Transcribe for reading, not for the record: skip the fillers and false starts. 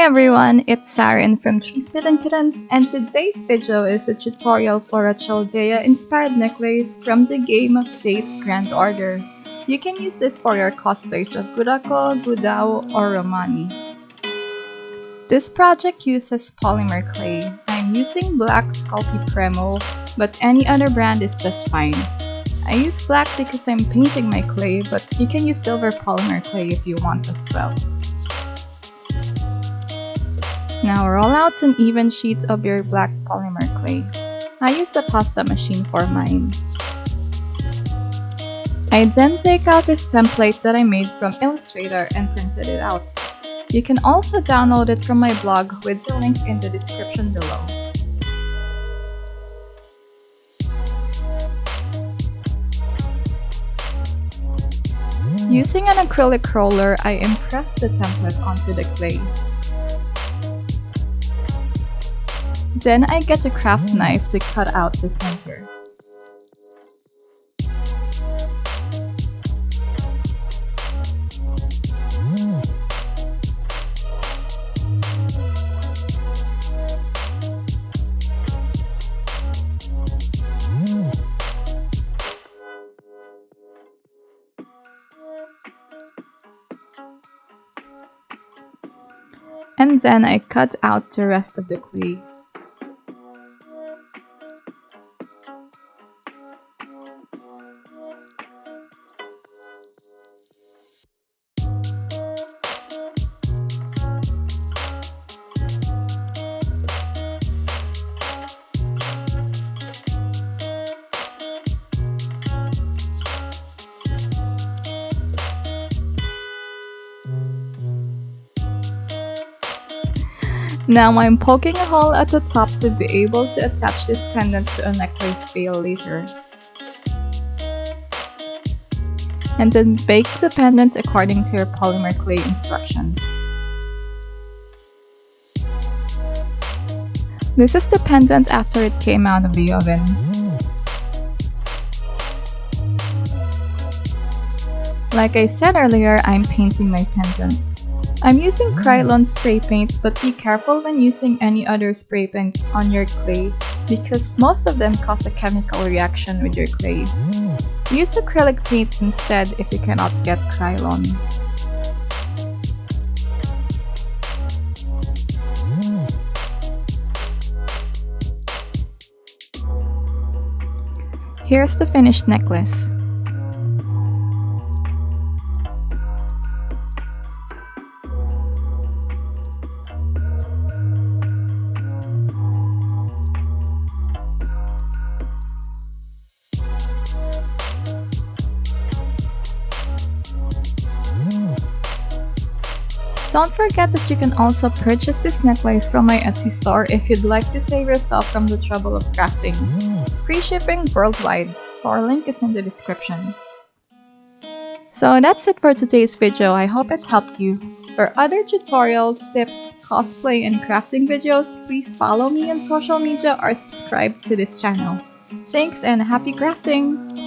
everyone, it's Saren from Cheese and Kittens, and today's video is a tutorial for a Chaldea-inspired necklace from the game of Fate Grand Order. You can use this for your cosplays of Gudako, Gudao, or Romani. This project uses polymer clay. I'm using black Sculpey Premo, but any other brand is just fine. I use black because I'm painting my clay, but you can use silver polymer clay if you want as well. Now roll out an even sheet of your black polymer clay. I use a pasta machine for mine. I then take out this template that I made from Illustrator and printed it out. You can also download it from my blog with the link in the description below. Using an acrylic roller, I impress the template onto the clay. Then I get a craft knife to cut out the center. And then I cut out the rest of the clay. Now I'm poking a hole at the top to be able to attach this pendant to a necklace veil later. And then bake the pendant according to your polymer clay instructions. This is the pendant after it came out of the oven. Like I said earlier, I'm painting my pendant. I'm using Krylon spray paint, but be careful when using any other spray paint on your clay because most of them cause a chemical reaction with your clay. Use acrylic paint instead if you cannot get Krylon. Here's the finished necklace. Don't forget that you can also purchase this necklace from my Etsy store if you'd like to save yourself from the trouble of crafting. Free shipping worldwide. Store link is in the description. So that's it for today's video. I hope it helped you. For other tutorials, tips, cosplay, and crafting videos, please follow me on social media or subscribe to this channel. Thanks and happy crafting!